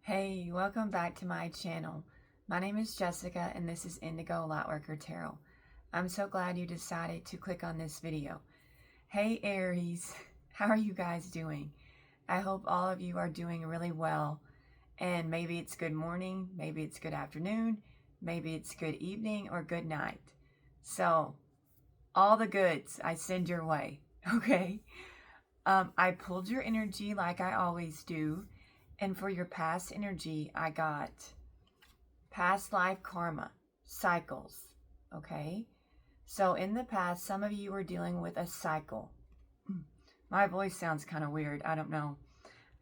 Hey, welcome back to my channel. My name is Jessica and this is Indigo Lightworker Tarot. I'm so glad you decided to click on this video. Hey Aries, how are you guys doing? I hope all of you are doing really well, and maybe it's good morning, maybe it's good afternoon, maybe it's good evening or good night. So all the goods I send your way, okay? I pulled your energy like I always do. And for your past energy, I got past life karma, cycles, okay? So in the past, some of you were dealing with a cycle. My voice sounds kind of weird. I don't know.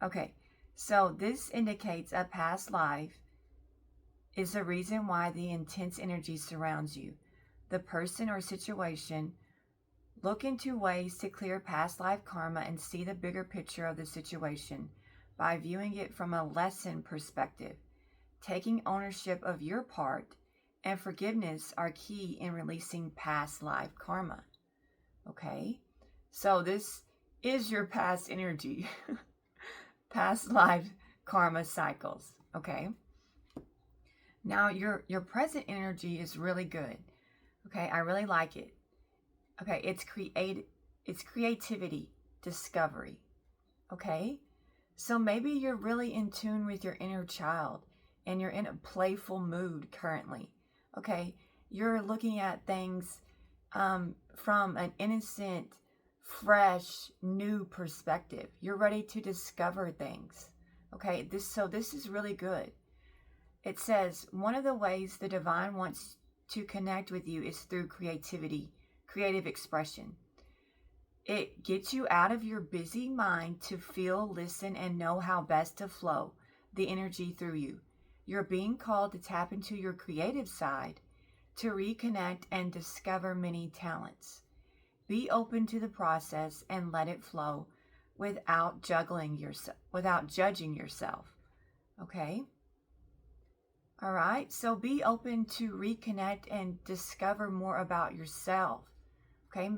Okay, so this indicates a past life is the reason why the intense energy surrounds you. The person or situation, look into ways to clear past life karma and see the bigger picture of the situation by viewing it from a lesson perspective. Taking ownership of your part and forgiveness are key in releasing past life karma. Okay? So this is your past energy. Past life karma cycles. Okay? Now your present energy is really good. Okay? I really like it. Okay, it's creativity, discovery. Okay? So maybe you're really in tune with your inner child and you're in a playful mood currently. Okay, you're looking at things from an innocent, fresh, new perspective. You're ready to discover things. Okay, this is really good. It says one of the ways the divine wants to connect with you is through creativity, creative expression. It gets you out of your busy mind to feel, listen, and know how best to flow the energy through you. You're being called to tap into your creative side, to reconnect and discover many talents. Be open to the process and let it flow without judging yourself. Okay? All right? So be open to reconnect and discover more about yourself. Okay?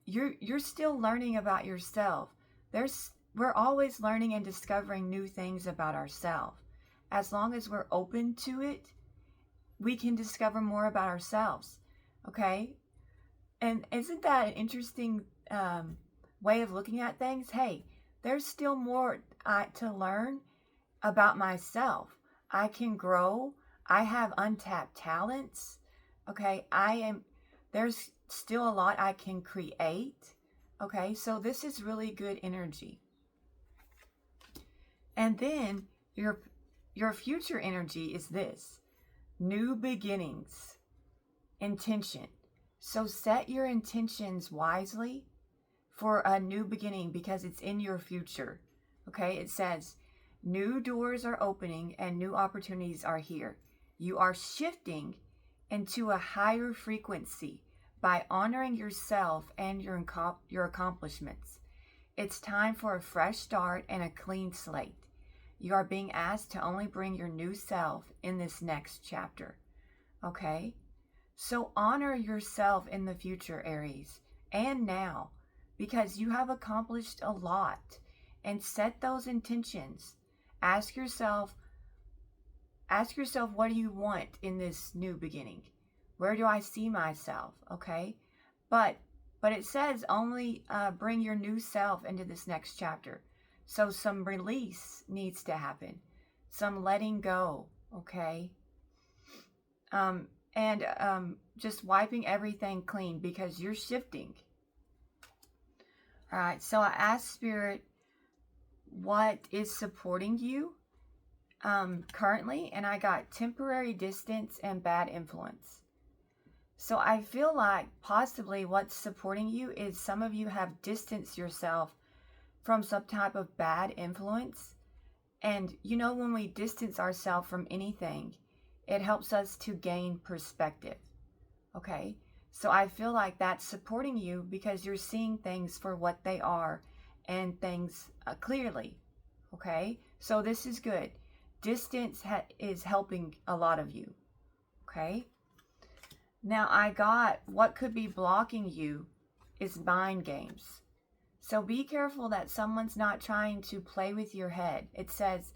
You're still learning about yourself. We're always learning and discovering new things about ourselves. As long as we're open to it, we can discover more about ourselves. Okay? And isn't that an interesting way of looking at things? Hey, there's still more to learn about myself. I can grow. I have untapped talents. Okay? There's still a lot I can create. Okay, so this is really good energy. And then your future energy is this: new beginnings, intention. So set your intentions wisely for a new beginning because it's in your future. Okay, it says new doors are opening and new opportunities are here. You are shifting into a higher frequency by honoring yourself and your accomplishments. It's time for a fresh start and a clean slate. You are being asked to only bring your new self in this next chapter. Okay? So honor yourself in the future, Aries, and now, because you have accomplished a lot. And set those intentions. Ask yourself, what do you want in this new beginning? Where do I see myself? Okay, but it says only bring your new self into this next chapter. So some release needs to happen, some letting go. Okay, and just wiping everything clean because you're shifting. All right, so I asked Spirit what is supporting you currently, and I got temporary distance and bad influence. So I feel like possibly what's supporting you is some of you have distanced yourself from some type of bad influence. And you know, when we distance ourselves from anything, it helps us to gain perspective. Okay? So I feel like that's supporting you because you're seeing things for what they are and things clearly. Okay? So this is good. Distance is helping a lot of you. Okay? Now I got what could be blocking you is mind games. So be careful that someone's not trying to play with your head. It says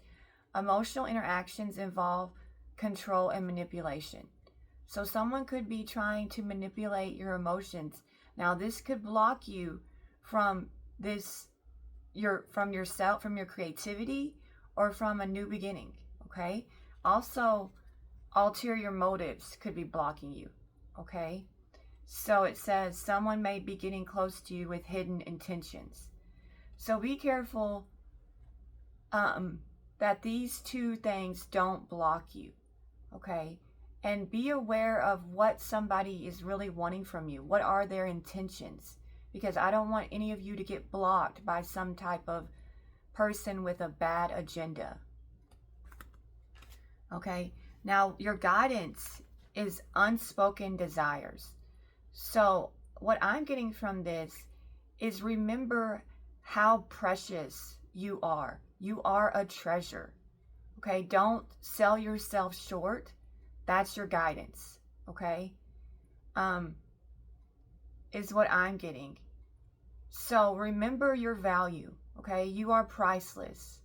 Emotional interactions involve control and manipulation. So someone could be trying to manipulate your emotions. Now this could block you from from yourself, from your creativity, or from a new beginning. Okay? Also, ulterior motives could be blocking you. Okay? So it says someone may be getting close to you with hidden intentions. So be careful that these two things don't block you. Okay? And be aware of what somebody is really wanting from you. What are their intentions? Because I don't want any of you to get blocked by some type of person with a bad agenda. Okay? Now, your guidance is unspoken desires. So, what I'm getting from this is remember how precious you are. You are a treasure. Okay? Don't sell yourself short. That's your guidance. Okay? Is what I'm getting. So, remember your value. Okay? You are priceless.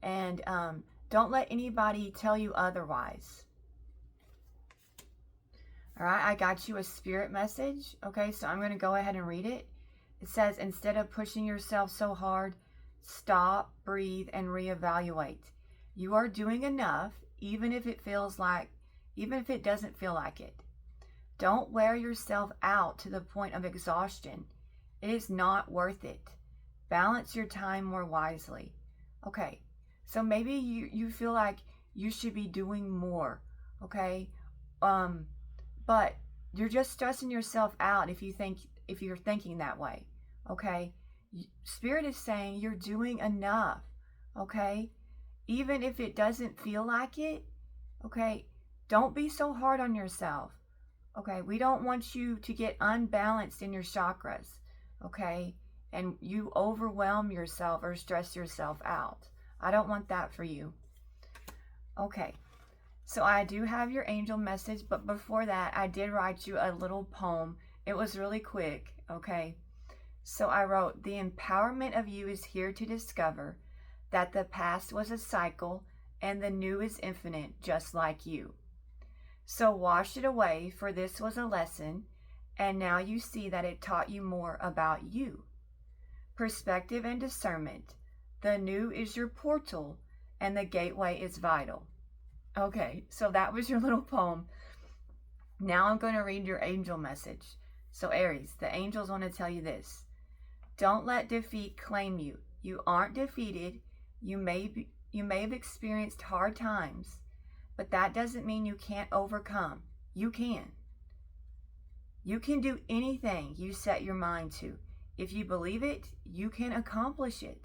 And don't let anybody tell you otherwise. All right, I got you a spirit message. Okay, so I'm going to go ahead and read it. It says, instead of pushing yourself so hard, stop, breathe, and reevaluate. You are doing enough, even if it doesn't feel like it. Don't wear yourself out to the point of exhaustion. It is not worth it. Balance your time more wisely. Okay, so maybe you feel like you should be doing more. Okay, but you're just stressing yourself out if you're thinking that way. Okay, Spirit is saying you're doing enough. Okay, even if it doesn't feel like it. Okay, don't be so hard on yourself. Okay, we don't want you to get unbalanced in your chakras. Okay, and you overwhelm yourself or stress yourself out. I don't want that for you. Okay. So I do have your angel message, but before that, I did write you a little poem. It was really quick, okay? So I wrote, the empowerment of you is here to discover that the past was a cycle and the new is infinite, just like you. So wash it away, for this was a lesson, and now you see that it taught you more about you. Perspective and discernment. The new is your portal, and the gateway is vital. Okay, so that was your little poem. Now I'm going to read your angel message. So Aries, the angels want to tell you this. Don't let defeat claim you. You aren't defeated. You may have experienced hard times, but that doesn't mean you can't overcome. You can. You can do anything you set your mind to. If you believe it, you can accomplish it.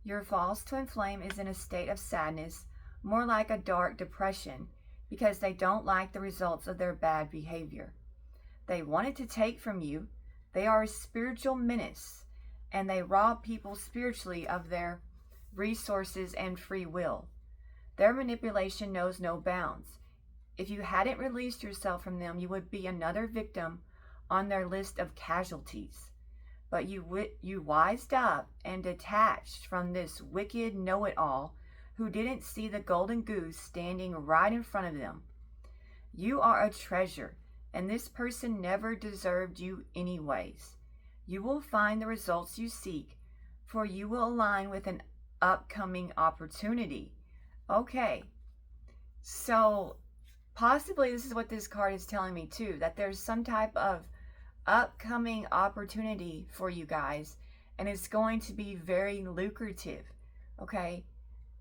Your false twin flame is in a state of sadness, more like a dark depression, because they don't like the results of their bad behavior. They wanted to take from you. They are a spiritual menace, and they rob people spiritually of their resources and free will. Their manipulation knows no bounds. If you hadn't released yourself from them, you would be another victim on their list of casualties. But you wised up and detached from this wicked know-it-all who didn't see the golden goose standing right in front of them. You are a treasure, and this person never deserved you anyways. You will find the results you seek, for you will align with an upcoming opportunity. Okay, so possibly this is what this card is telling me too, that there's some type of upcoming opportunity for you guys, and it's going to be very lucrative, okay,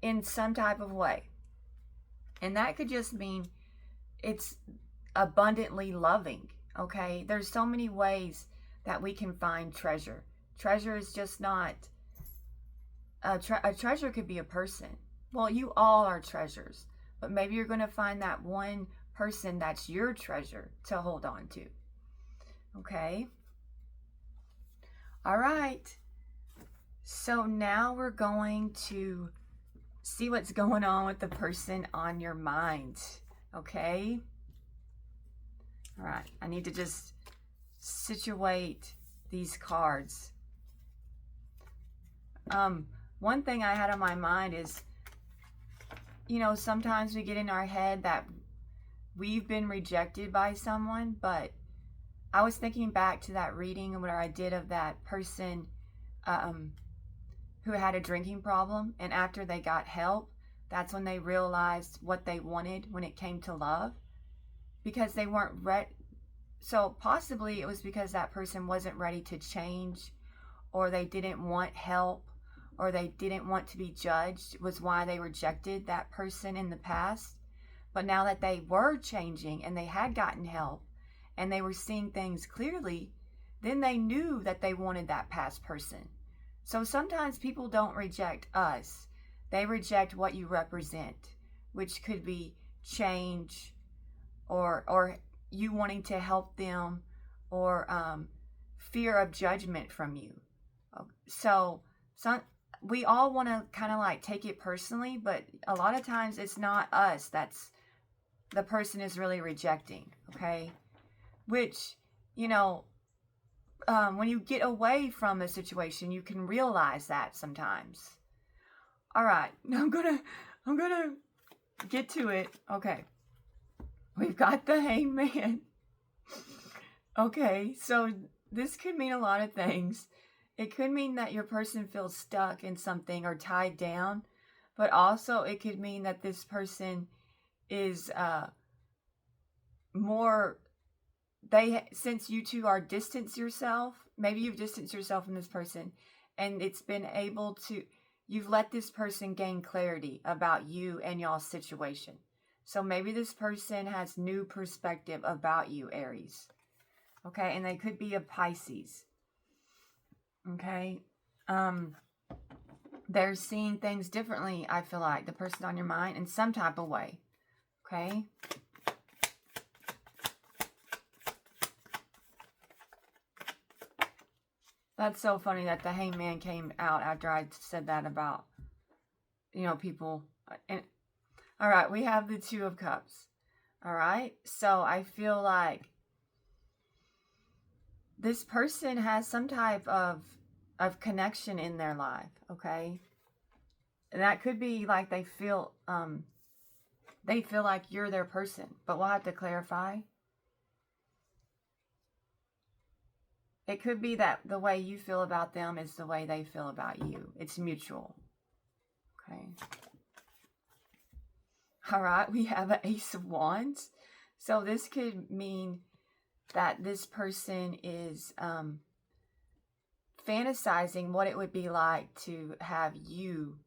in some type of way. And that could just mean it's abundantly loving, okay? There's so many ways that we can find treasure. Treasure is just not, a treasure could be a person. Well, you all are treasures, but maybe you're going to find that one person that's your treasure to hold on to. Okay. All right. So now we're going to see what's going on with the person on your mind. Okay. All right. I need to just situate these cards. One thing I had on my mind is you know, sometimes we get in our head that we've been rejected by someone, but I was thinking back to that reading where I did of that person um, who had a drinking problem, and after they got help, that's when they realized what they wanted when it came to love, because they weren't ready. So possibly it was because that person wasn't ready to change, or they didn't want help, or they didn't want to be judged, was why they rejected that person in the past. But now that they were changing and they had gotten help and they were seeing things clearly, then they knew that they wanted that past person. So sometimes people don't reject us, they reject what you represent, which could be change, or you wanting to help them, or fear of judgment from you. So we all want to kind of like take it personally, but a lot of times it's not us that's the person is really rejecting, okay? Which, you know, when you get away from a situation, you can realize that sometimes. All right, I'm gonna get to it. Okay, we've got the Hangman. Okay, so this could mean a lot of things. It could mean that your person feels stuck in something or tied down, but also it could mean that this person is more, since you two are distance yourself, maybe you've distanced yourself from this person, and it's been able to, you've let this person gain clarity about you and y'all's situation. So maybe this person has new perspective about you, Aries. Okay, and they could be a Pisces. Okay, they're seeing things differently, I feel like, the person on your mind, in some type of way. Okay. That's so funny that the Hangman came out after I said that about, you know, people. And all right, we have the Two of Cups. All right, so I feel like this person has some type of connection in their life. Okay, and that could be like they feel like you're their person, but we'll have to clarify. It could be that the way you feel about them is the way they feel about you. It's mutual. Okay. All right, we have an Ace of Wands. So this could mean that this person is fantasizing what it would be like to have you,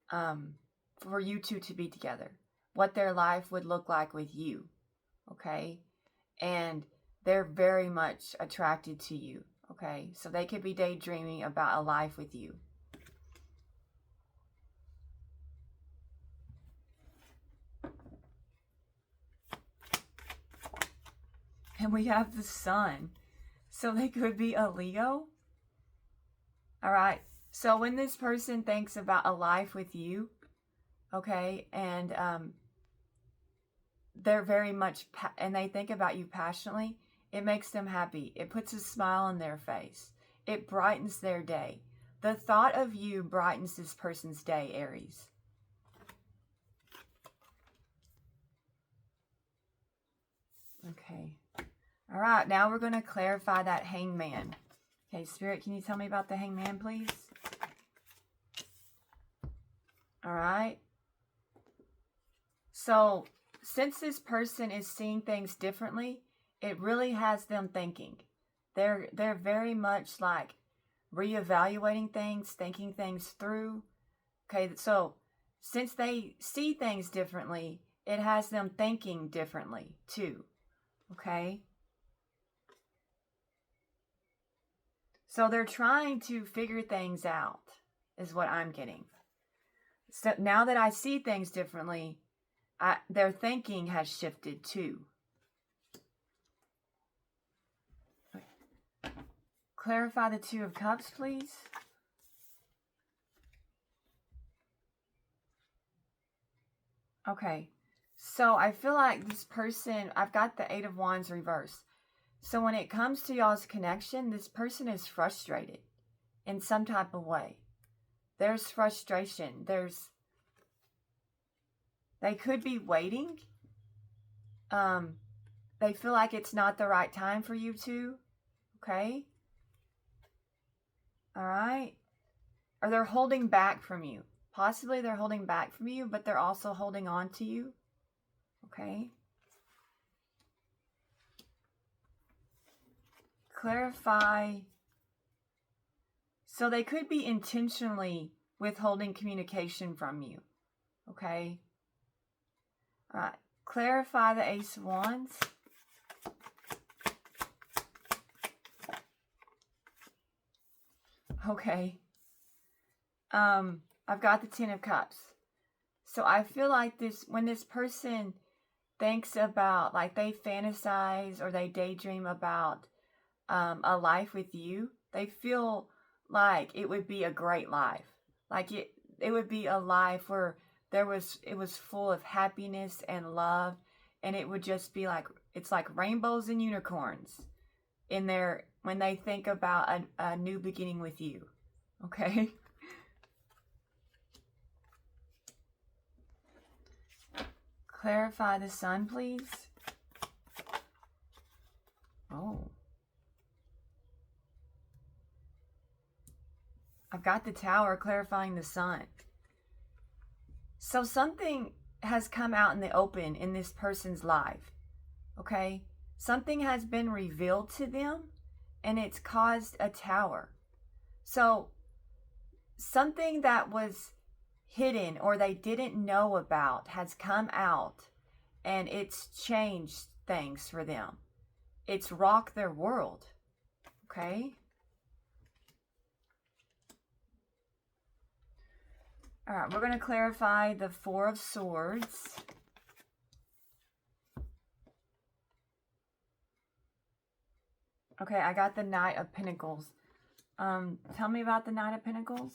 for you two to be together. What their life would look like with you. Okay? And they're very much attracted to you, okay? So they could be daydreaming about a life with you. And we have the Sun. So they could be a Leo. All right. So when this person thinks about a life with you, okay, and they're very much, and they think about you passionately, it makes them happy. It puts a smile on their face. It brightens their day. The thought of you brightens this person's day, Aries. Okay. All right, now we're going to clarify that Hangman. Okay, Spirit, can you tell me about the Hangman, please? All right. So, since this person is seeing things differently, it really has them thinking. They're very much like reevaluating things, thinking things through. Okay, so since they see things differently, it has them thinking differently too. Okay? So they're trying to figure things out, is what I'm getting. So now that I see things differently, their thinking has shifted too. Clarify the Two of Cups, please. Okay, so I feel like this person, I've got the Eight of Wands reversed. So when it comes to y'all's connection, this person is frustrated in some type of way. There's frustration. There's They could be waiting. They feel like it's not the right time for you two. Okay? All right? Or they're holding back from you. Possibly they're holding back from you, but they're also holding on to you. Okay? Clarify. So they could be intentionally withholding communication from you. Okay? All right. Clarify the Ace of Wands. Okay. I've got the Ten of Cups. So I feel like when this person thinks about, like they fantasize or they daydream about a life with you, they feel like it would be a great life. Like it would be a life where it was full of happiness and love, and it would just be like, it's like rainbows and unicorns in there when they think about a new beginning with you. Okay? Clarify the Sun, please. Oh. I've got the Tower clarifying the Sun. So something has come out in the open in this person's life. Okay? Something has been revealed to them, and it's caused a tower. So something that was hidden or they didn't know about has come out, and it's changed things for them. It's rocked their world. Okay? All right, we're going to clarify the Four of Swords. Okay, I got the Knight of Pentacles. Tell me about the Knight of Pentacles.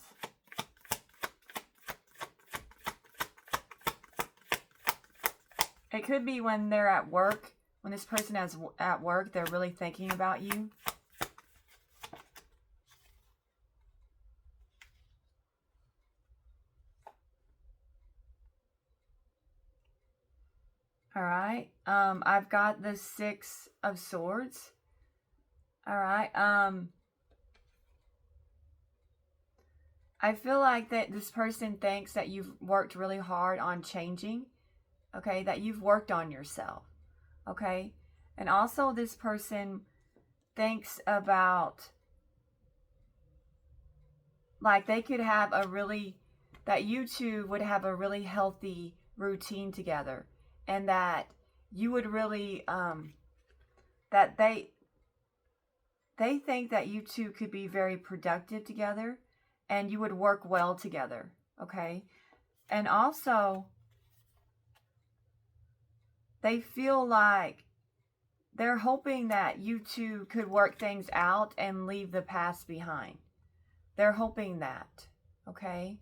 It could be when they're at work. When this person is at work, they're really thinking about you. All right. I've got the Six of Swords. All right. I feel like that this person thinks that you've worked really hard on changing. Okay, that you've worked on yourself. Okay, and also this person thinks about, like, they could have that you two would have a really healthy routine together, and that you would really, that they think that you two could be very productive together, and you would work well together. Okay, and also they feel like they're hoping that you two could work things out and leave the past behind. They're hoping that, okay?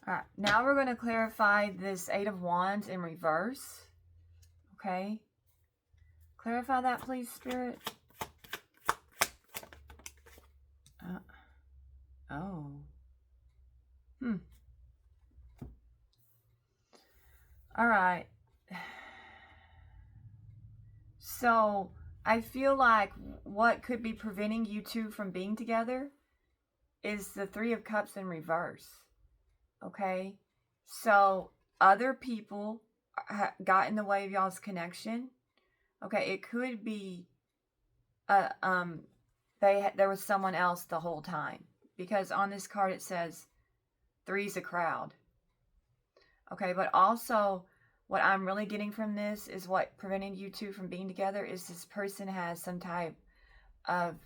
All right, now we're going to clarify this Eight of Wands in reverse, okay? Clarify that, please, Spirit. Oh. All right. So I feel like what could be preventing you two from being together is the Three of Cups in reverse. Okay? So other people got in the way of y'all's connection. Okay, it could be there was someone else the whole time, because on this card it says three's a crowd. Okay, but also what I'm really getting from this is what preventing you two from being together is this person has some type of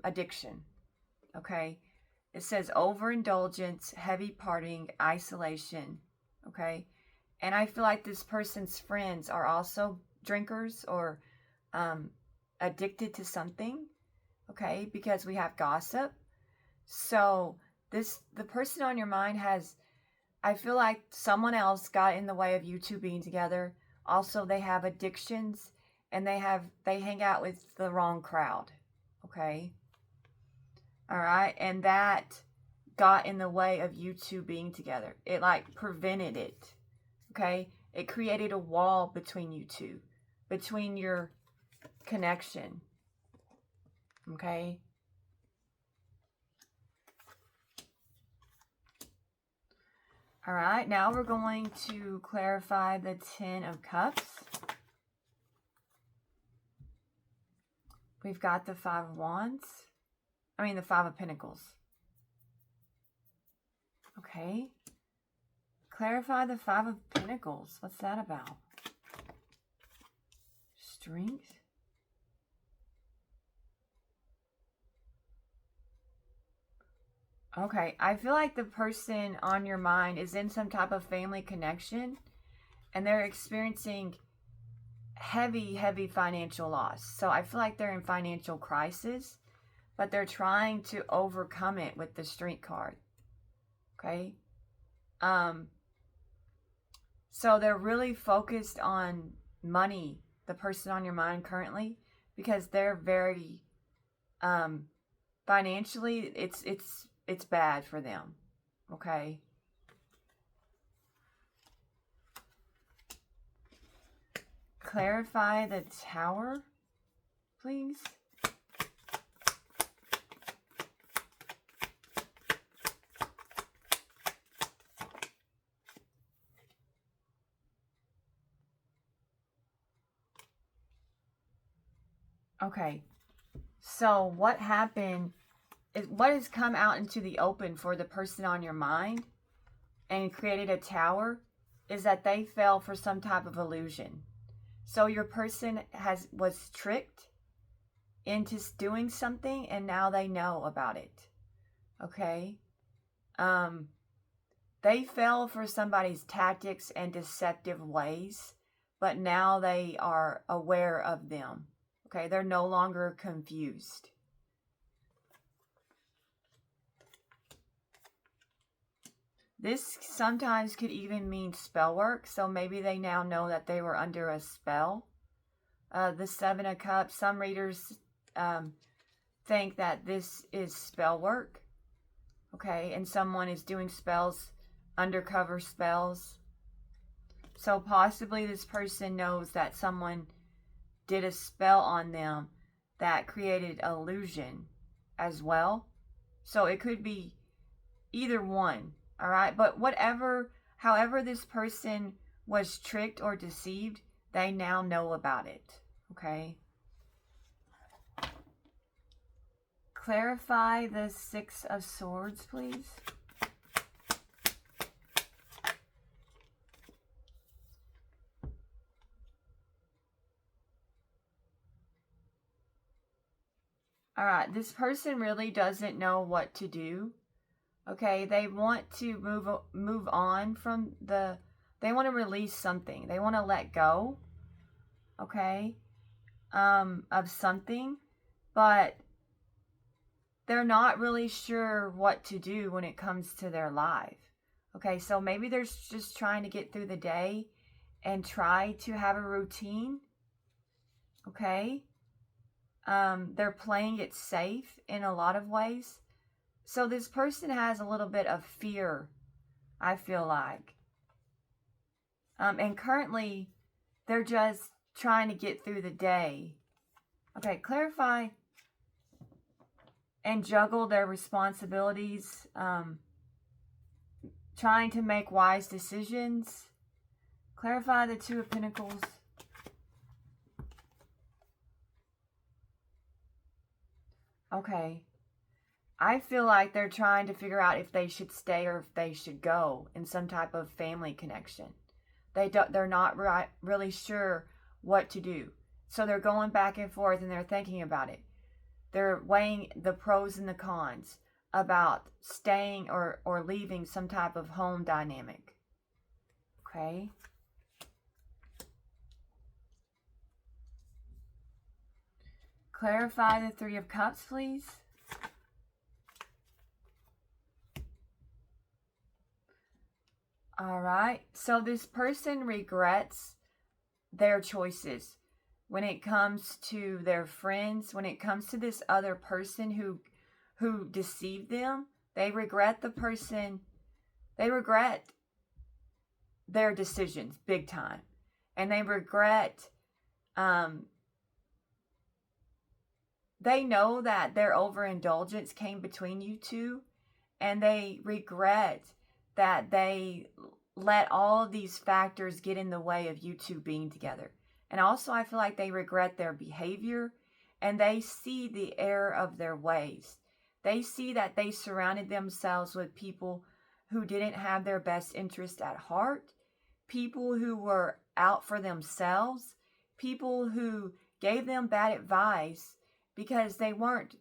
addiction. Okay, it says overindulgence, heavy partying, isolation. Okay, and I feel like this person's friends are also drinkers or addicted to something. Okay, because we have gossip. So the person on your mind has, I feel like someone else got in the way of you two being together. Also, they have addictions, and they hang out with the wrong crowd. okay? All right, and that got in the way of you two being together. It like prevented it, okay? It created a wall between you two, between your connection, okay? All right, now we're going to clarify the Ten of Cups. We've got the Five of Wands. I mean, the Five of Pentacles. Okay. Clarify the Five of Pentacles. What's that about? Strength. Okay, I feel like the person on your mind is in some type of family connection and they're experiencing heavy financial loss. So I feel like they're in financial crisis, but they're trying to overcome it with the Strength card. Okay? So they're really focused on money, the person on your mind currently, because they're very financially it's bad for them. Okay? Clarify the Tower, please. Okay, so what happened is what has come out into the open for the person on your mind and created a tower is that they fell for some type of illusion. So your person was tricked into doing something and now they know about it. Okay? They fell for somebody's tactics and deceptive ways, but now they are aware of them. Okay, they're no longer confused. This sometimes could even mean spell work, so maybe they now know that they were under a spell. The Seven of Cups, some readers think that this is spell work, okay, and someone is doing spells, undercover spells. So possibly this person knows that someone did a spell on them that created illusion as well. So it could be either one, all right? But however this person was tricked or deceived, they now know about it, okay? Clarify the Six of Swords, please. All right, this person really doesn't know what to do. Okay, they want to move on from they want to release something. They want to let go, okay, of something, but they're not really sure what to do when it comes to their life. Okay, so maybe they're just trying to get through the day and try to have a routine, okay? They're playing it safe in a lot of ways. So this person has a little bit of fear, I feel like. And currently, they're just trying to get through the day. Okay, clarify and juggle their responsibilities. Trying to make wise decisions. Clarify the Two of Pentacles. Okay. I feel like they're trying to figure out if they should stay or if they should go in some type of family connection. They're not really sure what to do. So they're going back and forth and they're thinking about it. They're weighing the pros and the cons about staying or leaving some type of home dynamic. Okay. Clarify the Three of Cups, please. All right. So this person regrets their choices. when it comes to their friends, when it comes to this other person who deceived them. They regret the person, they regret their decisions big time. And they regret, they know that their overindulgence came between you two, and they regret that they let all of these factors get in the way of you two being together. And also, I feel like they regret their behavior, and they see the error of their ways. They see that they surrounded themselves with people who didn't have their best interest at heart, people who were out for themselves, people who gave them bad advice because they weren't,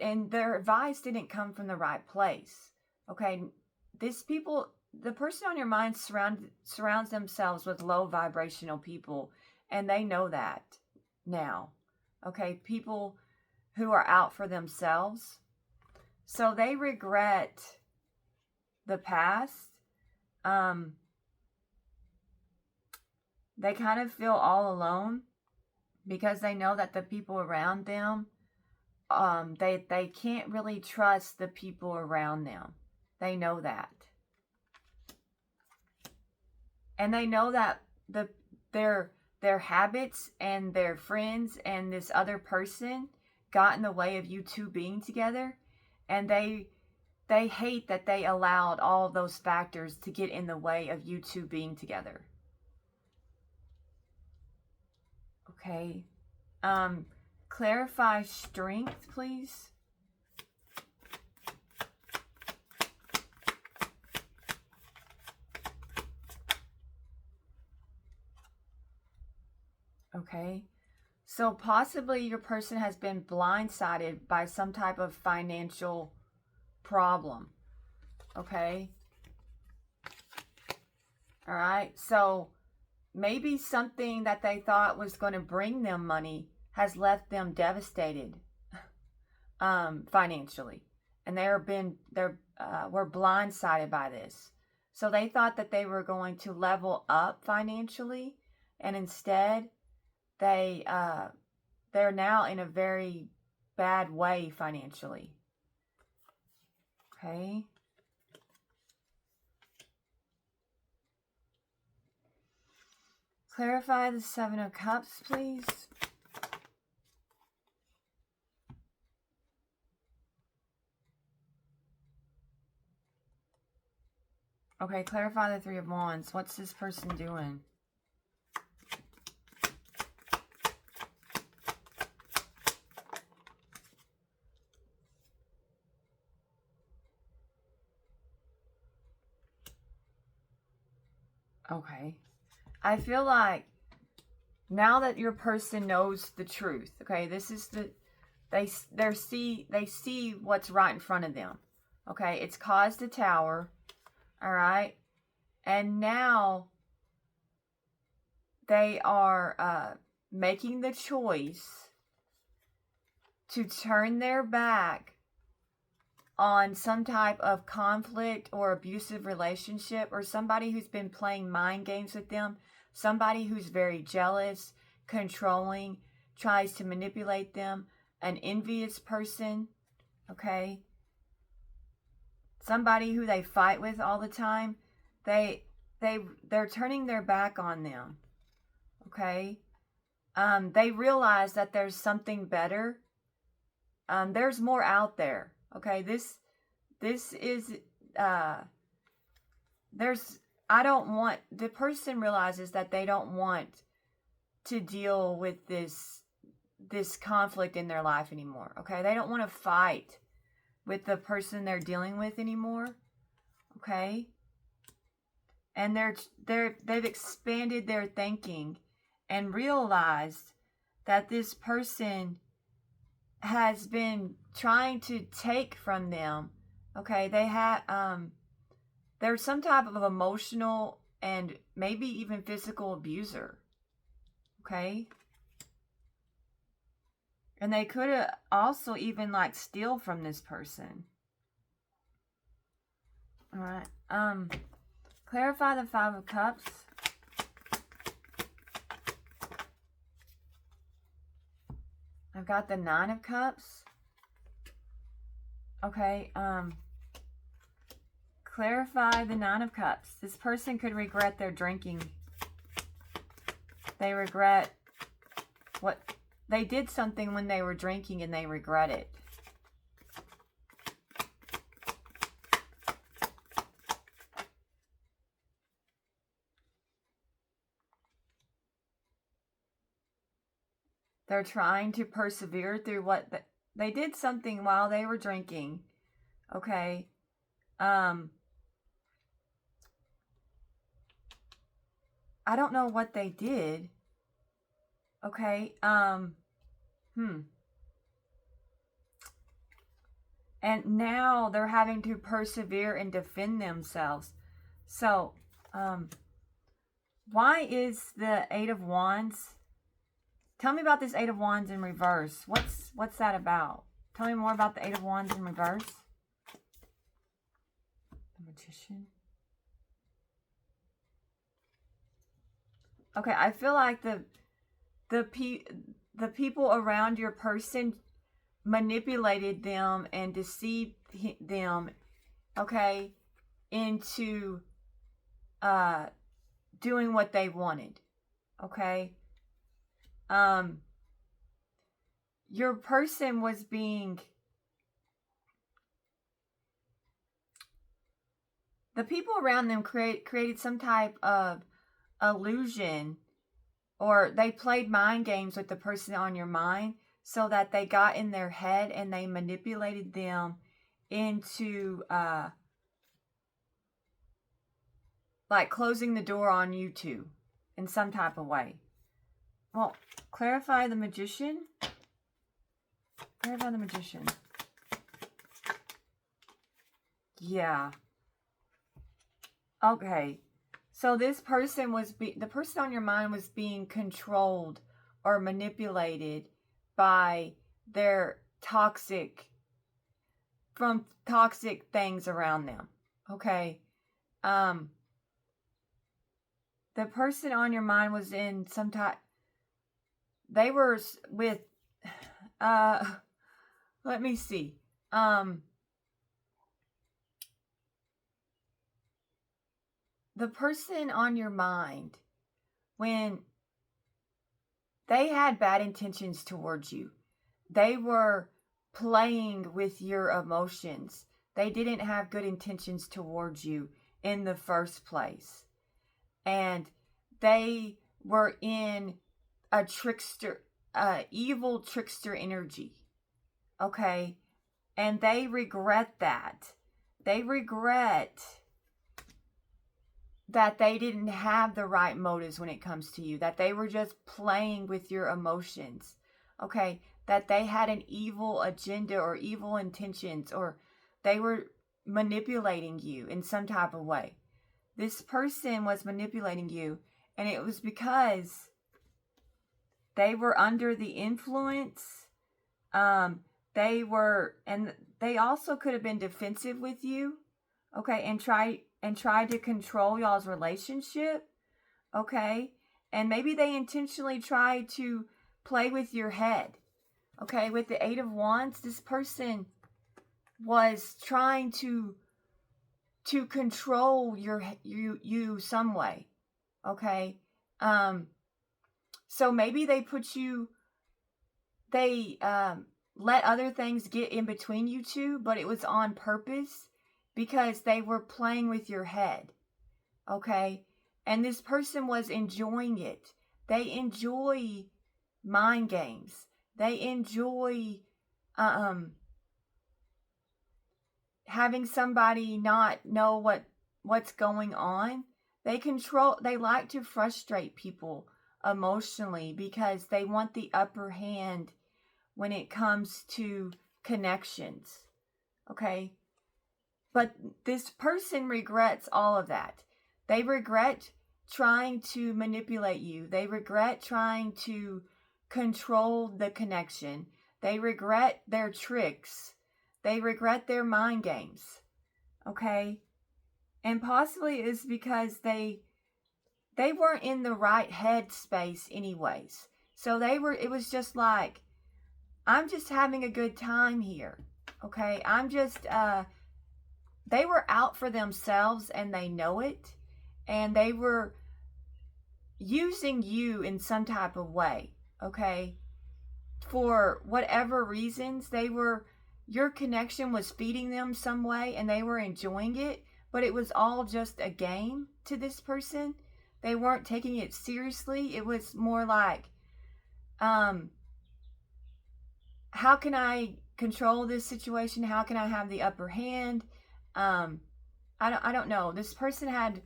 and their advice didn't come from the right place. Okay, the person on your mind surrounds themselves with low vibrational people, and they know that now. Okay, people who are out for themselves. So they regret the past. They kind of feel all alone because they know that the people around them, they can't really trust the people around them. They know that. And they know that their habits and their friends and this other person got in the way of you two being together. And they hate that they allowed all of those factors to get in the way of you two being together. Okay. Clarify strength, please. Okay. So possibly your person has been blindsided by some type of financial problem. Okay. All right. So maybe something that they thought was going to bring them money has left them devastated financially, and were blindsided by this. So they thought that they were going to level up financially, and instead they're now in a very bad way financially. Okay. Clarify the Seven of Cups, please. Okay, clarify the Three of Wands. What's this person doing? Okay. I feel like now that your person knows the truth, okay, this is they see what's right in front of them. Okay, it's caused a tower. All right. And now they are making the choice to turn their back on some type of conflict or abusive relationship, or somebody who's been playing mind games with them, somebody who's very jealous, controlling, tries to manipulate them, an envious person, okay? Somebody who they fight with all the time. They're turning their back on them, okay? They realize that there's something better. There's more out there. Okay, this is the person realizes that they don't want to deal with this conflict in their life anymore. Okay, they don't want to fight with the person they're dealing with anymore. Okay, and they've expanded their thinking and realized that this person has been trying to take from them. Okay, there's some type of emotional and maybe even physical abuser. Okay, and they could also even like steal from this person. All right. Clarify the Five of Cups. I've got the Nine of Cups. Okay, clarify the Nine of Cups. This person could regret their drinking. They regret what they did, something when they were drinking and they regret it. They're trying to persevere through what they did, something while they were drinking. Okay. I don't know what they did. Okay. And now they're having to persevere and defend themselves. So, why is the Eight of Wands? Tell me about this Eight of Wands in reverse. What's that about? Tell me more about the Eight of Wands in reverse. The Magician. Okay, I feel like the people around your person manipulated them and deceived them, okay, into doing what they wanted. Okay. Your person was being, the people around them created some type of illusion, or they played mind games with the person on your mind so that they got in their head and they manipulated them into like closing the door on you two in some type of way. Well, clarify the Magician. Clarify the Magician. Yeah. Okay. So this person was, the person on your mind was being controlled or manipulated by their toxic things around them. Okay. The person on your mind was in some type, they were with, let me see. The person on your mind, when they had bad intentions towards you, they were playing with your emotions. They didn't have good intentions towards you in the first place. And they were in a trickster, evil trickster energy. Okay? And they regret that. They regret that they didn't have the right motives when it comes to you, that they were just playing with your emotions, okay, that they had an evil agenda or evil intentions, or they were manipulating you in some type of way. This person was manipulating you, and it was because they were under the influence. They also could have been defensive with you, okay, and tried to control y'all's relationship, okay? And maybe they intentionally tried to play with your head, okay? With the Eight of Wands, this person was trying to control you some way, okay? So maybe they let other things get in between you two, but it was on purpose, because they were playing with your head, okay? And this person was enjoying it. They enjoy mind games. They enjoy having somebody not know what's going on. They like to frustrate people emotionally because they want the upper hand when it comes to connections, okay? But this person regrets all of that. They regret trying to manipulate you. They regret trying to control the connection. They regret their tricks. They regret their mind games. Okay? And possibly it's because they weren't in the right head space anyways. So it was just like I'm just having a good time here. Okay, I'm just, they were out for themselves and they know it. And they were using you in some type of way. Okay, for whatever reasons, your connection was feeding them some way and they were enjoying it, but it was all just a game to this person. They weren't taking it seriously. It was more like, how can I control this situation? How can I have the upper hand? I don't know. This person had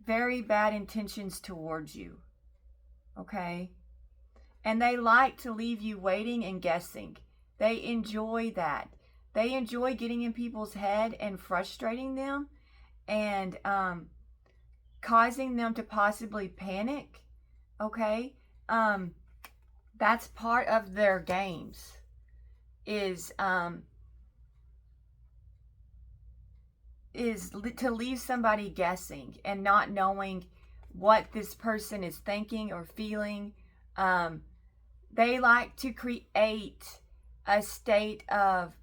very bad intentions towards you. Okay? And they like to leave you waiting and guessing. They enjoy that. They enjoy getting in people's head and frustrating them and causing them to possibly panic. Okay? That's part of their games, is to leave somebody guessing and not knowing what this person is thinking or feeling. They like to create a state of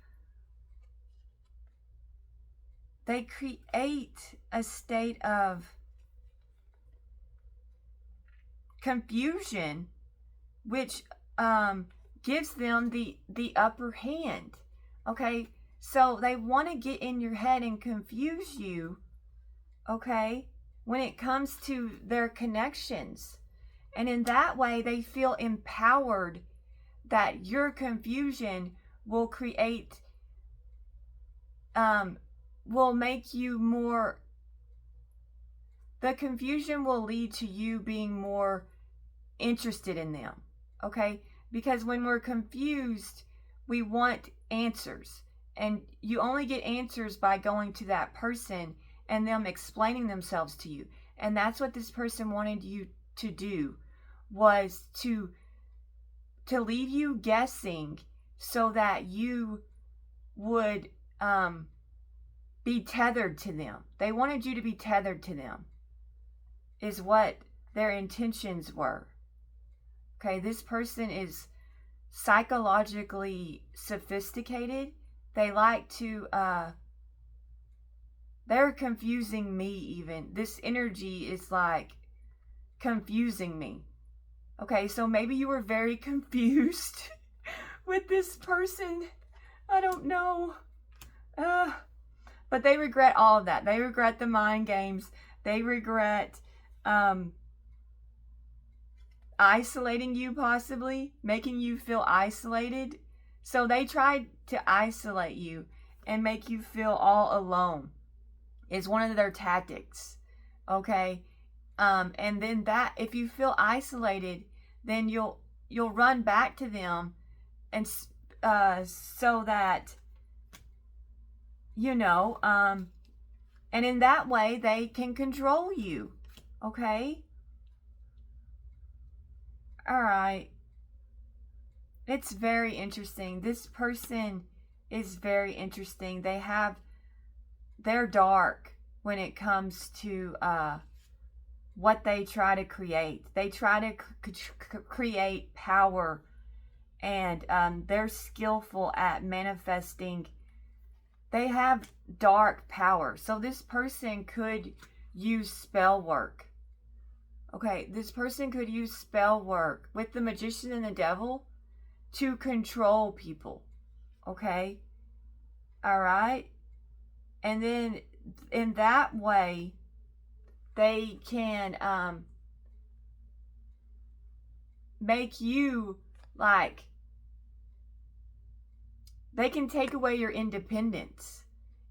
confusion, which gives them the upper hand. Okay, so they want to get in your head and confuse you, okay, when it comes to their connections. And in that way, they feel empowered that your confusion will create, will make you more, the confusion will lead to you being more interested in them, okay? Because when we're confused, we want answers. And you only get answers by going to that person and them explaining themselves to you. And that's what this person wanted you to do, was to leave you guessing so that you would be tethered to them. They wanted you to be tethered to them, is what their intentions were. Okay, this person is psychologically sophisticated. They like to, they're confusing me even. This energy is like confusing me. Okay, so maybe you were very confused with this person. I don't know. But they regret all of that. They regret the mind games. They regret isolating you, possibly making you feel isolated. So they tried to isolate you and make you feel all alone, is one of their tactics. Okay, and then that, if you feel isolated, then you'll run back to them, and so that, you know, and in that way they can control you. Okay. All right. It's very interesting. This person is very interesting. They're dark when it comes to what they try to create. They try to create power, and they're skillful at manifesting. They have dark power. So this person could use spell work. Okay, this person could use spell work with the magician and the devil to control people. Okay? All right? And then in that way, they can make you, like, they can take away your independence,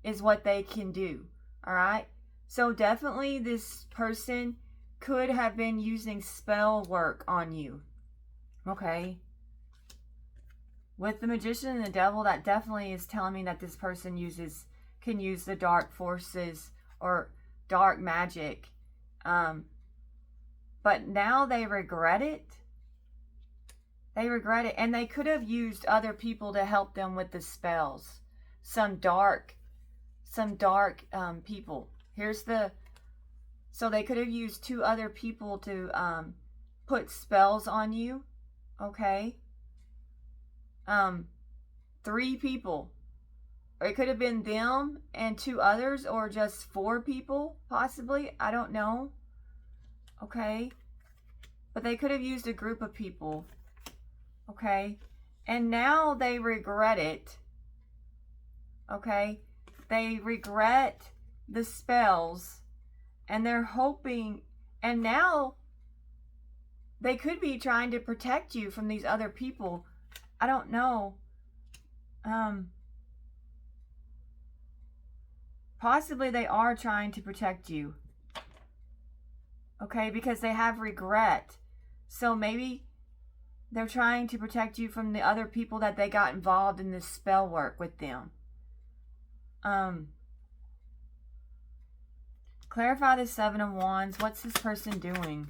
is what they can do. All right? So definitely this person could have been using spell work on you. Okay? With the magician and the devil, that definitely is telling me that this person can use the dark forces or dark magic. But now they regret it. They regret it. And they could have used other people to help them with the spells. Some dark people. So they could have used 2 other people to put spells on you. Okay. 3 people. Or it could have been them and 2 others, or just 4 people, possibly. I don't know. Okay. But they could have used a group of people. Okay. And now they regret it. Okay. They regret the spells. And they're hoping. And now they could be trying to protect you from these other people. I don't know. Possibly they are trying to protect you. Okay, because they have regret. So maybe they're trying to protect you from the other people that they got involved in this spell work with them. Clarify the 7 of Wands. What's this person doing?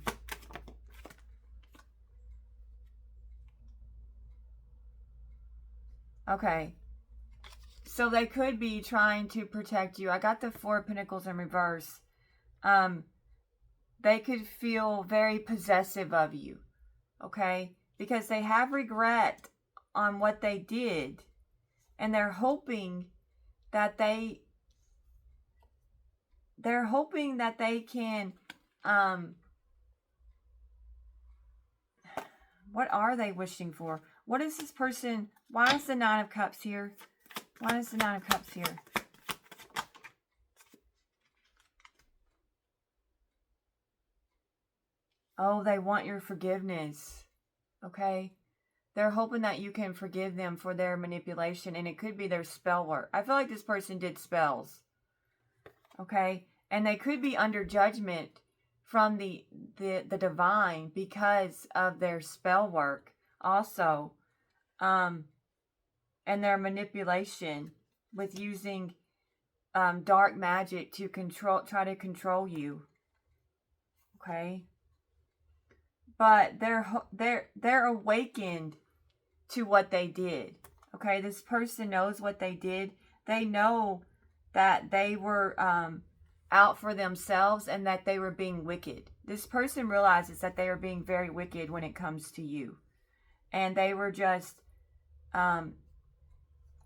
Okay. So they could be trying to protect you. I got the 4 of Pentacles in reverse. They could feel very possessive of you. Okay? Because they have regret on what they did. And they're hoping that they can, what are they wishing for? What is this person, why is the 9 of Cups here? Why is the 9 of Cups here? Oh, they want your forgiveness. Okay? They're hoping that you can forgive them for their manipulation, and it could be their spell work. I feel like this person did spells. Okay? And they could be under judgment from the divine because of their spell work also. And their manipulation with using dark magic to try to control you. Okay? But they're awakened to what they did. Okay? This person knows what they did. They know that they were out for themselves and that they were being wicked. This person realizes that they are being very wicked when it comes to you. And they were just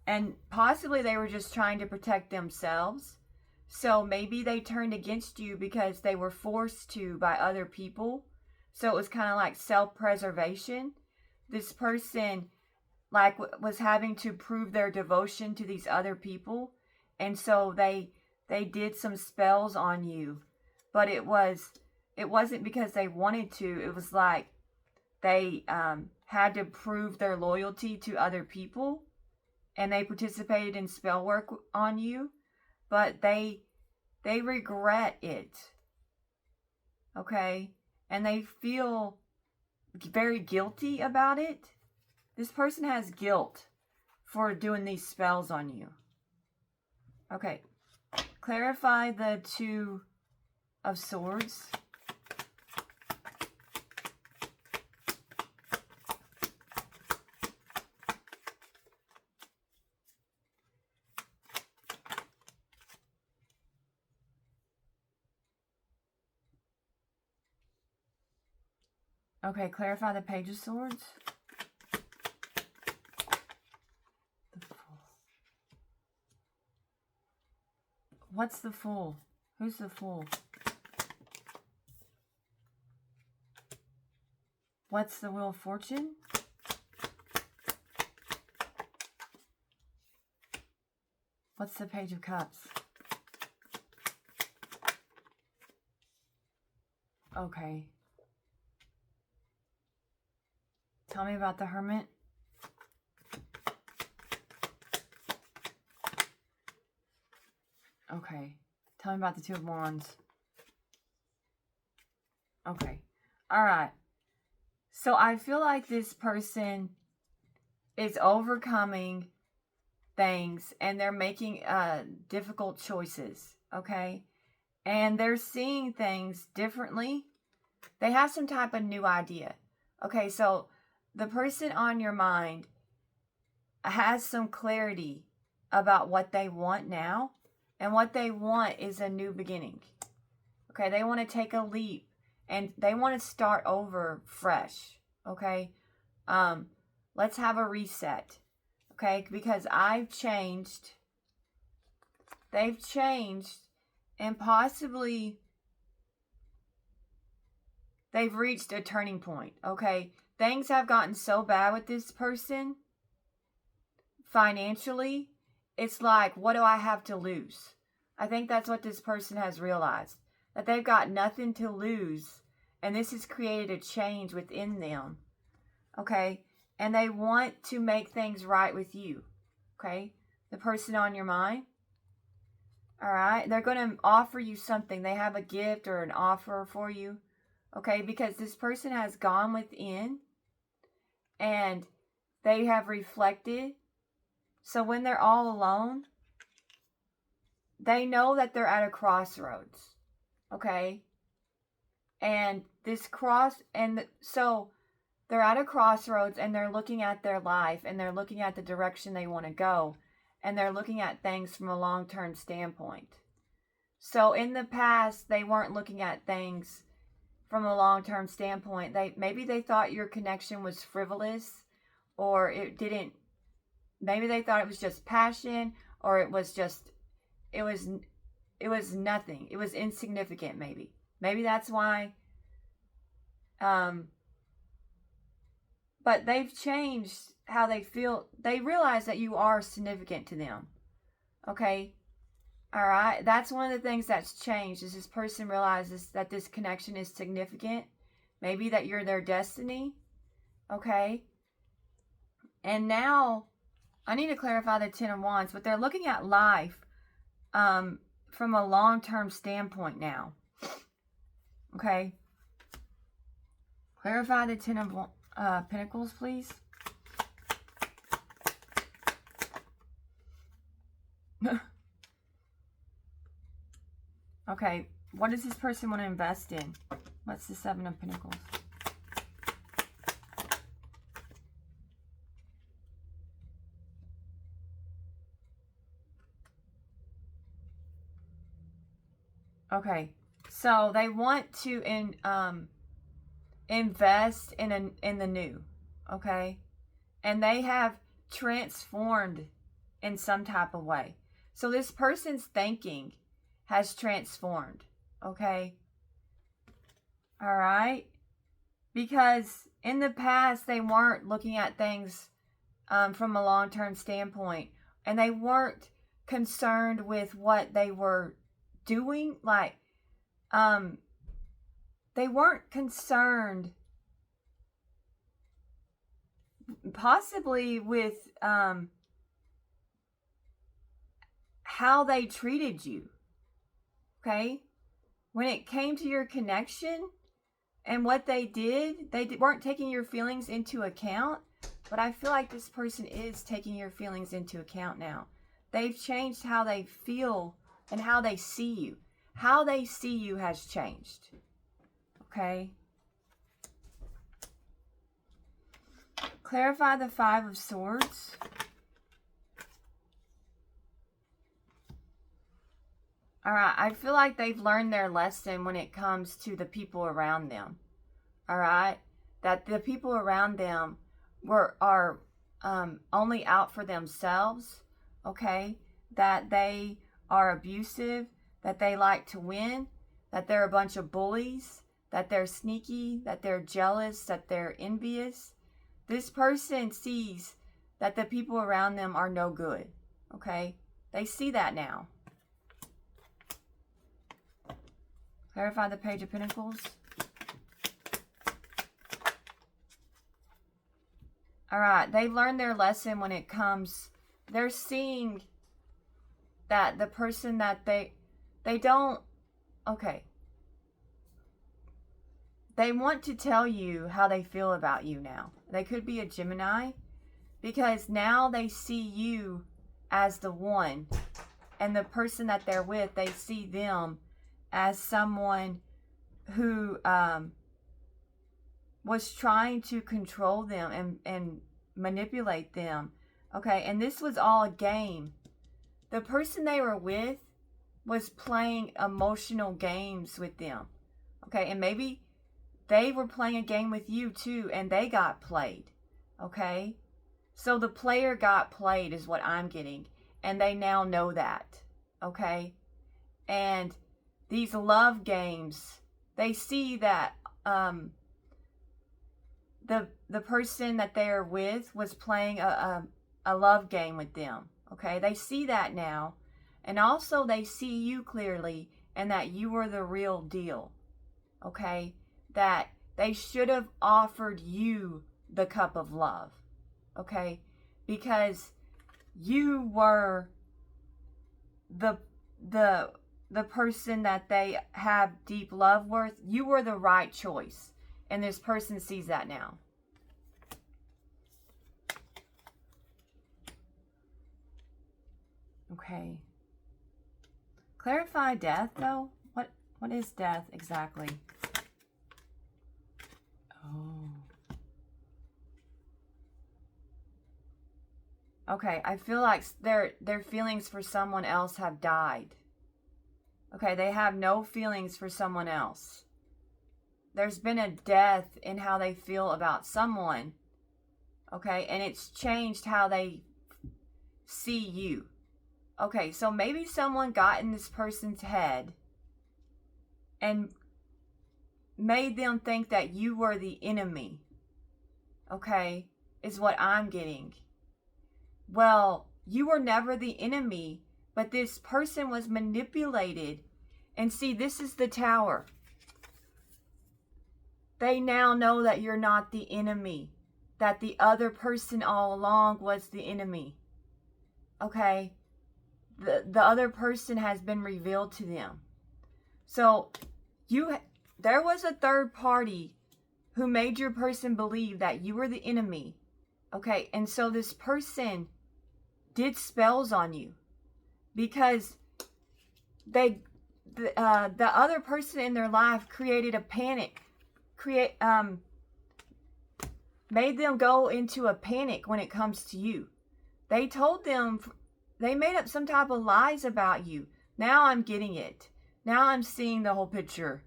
and possibly they were just trying to protect themselves. So maybe they turned against you because they were forced to by other people. So it was kind of like self-preservation. This person was having to prove their devotion to these other people. And so they did some spells on you. But it wasn't because they wanted to. It was like they had to prove their loyalty to other people. And they participated in spell work on you, but they regret it. Okay? And they feel very guilty about it. This person has guilt for doing these spells on you. Okay. Clarify the 2 of Swords. Okay, clarify the Page of Swords. The Fool. What's the Fool? Who's the Fool? What's the Wheel of Fortune? What's the Page of Cups? Okay. Tell me about the Hermit. Okay. Tell me about the 2 of Wands. Okay. Alright. So I feel like this person is overcoming things and they're making difficult choices. Okay. And they're seeing things differently. They have some type of new idea. Okay. So the person on your mind has some clarity about what they want now. And what they want is a new beginning. Okay, they want to take a leap. And they want to start over fresh. Okay, let's have a reset. Okay, because I've changed. They've changed, and possibly they've reached a turning point. Okay, things have gotten so bad with this person financially. It's like, what do I have to lose? I think that's what this person has realized, that they've got nothing to lose, and this has created a change within them. Okay, and they want to make things right with you. Okay, the person on your mind. All right, they're going to offer you something. They have a gift or an offer for you. Okay, because this person has gone within and they have reflected. So when they're all alone, they know that they're at a crossroads. Okay, and so they're at a crossroads, and they're looking at their life, and they're looking at the direction they want to go, and they're looking at things from a long-term standpoint. So in the past, they weren't looking at things from a long-term standpoint. Maybe they thought your connection was frivolous, or it didn't. Maybe they thought it was just passion, or it was nothing. It was insignificant. Maybe that's why. But they've changed how they feel. They realize that you are significant to them. Okay? All right? That's one of the things that's changed, is this person realizes that this connection is significant. Maybe that you're their destiny. Okay? And now, I need to clarify the Ten of Wands, but they're looking at life from a long-term standpoint now. Okay? Clarify the Ten of Pentacles, please. Okay, what does this person want to invest in? What's the Seven of Pentacles? Okay, so they want to invest in the new, okay? And they have transformed in some type of way. So this person's thinking has transformed, okay? All right? Because in the past, they weren't looking at things from a long-term standpoint, and they weren't concerned with what they were doing. Like, they weren't concerned possibly with how they treated you. Okay? When it came to your connection and what they weren't taking your feelings into account. But I feel like this person is taking your feelings into account now. They've changed how they feel and how they see you. How they see you has changed. Okay? Clarify the Five of Swords. All right, I feel like they've learned their lesson when it comes to the people around them. All right? That the people around them are only out for themselves. Okay? That they are abusive, that they like to win, that they're a bunch of bullies, that they're sneaky, that they're jealous, that they're envious. This person sees that the people around them are no good. Okay? They see that now. Clarify the Page of Pentacles. All right, they've learned their lesson when it comes. They're seeing that the person that they don't, okay. They want to tell you how they feel about you now. They could be a Gemini, because now they see you as the one, and the person that they're with, they see them as someone who was trying to control them and manipulate them. Okay, and this was all a game. The person they were with was playing emotional games with them. Okay, and maybe they were playing a game with you too, and they got played. Okay, So the player got played is what I'm getting. And they now know that. Okay? And these love games, they see that the person that they're with was playing a love game with them. Okay? They see that now. And also they see you clearly and that you were the real deal. Okay? That they should have offered you the cup of love. Okay? Because you were the person that they have deep love with. You were the right choice. And this person sees that now. Okay. Clarify death, though. What is death exactly? Oh. Okay, I feel like their feelings for someone else have died. Okay, they have no feelings for someone else. There's been a death in how they feel about someone. Okay, and it's changed how they see you. Okay, so maybe someone got in this person's head and made them think that you were the enemy. Okay, is what I'm getting. Well, you were never the enemy, but this person was manipulated. And see, this is the Tower. They now know that you're not the enemy, that the other person all along was the enemy. Okay? The other person has been revealed to them. So, there was a third party who made your person believe that you were the enemy. Okay? And so this person did spells on you because the other person in their life created a panic, made them go into a panic when it comes to you. They told them, they made up some type of lies about you. Now I'm getting it. Now I'm seeing the whole picture.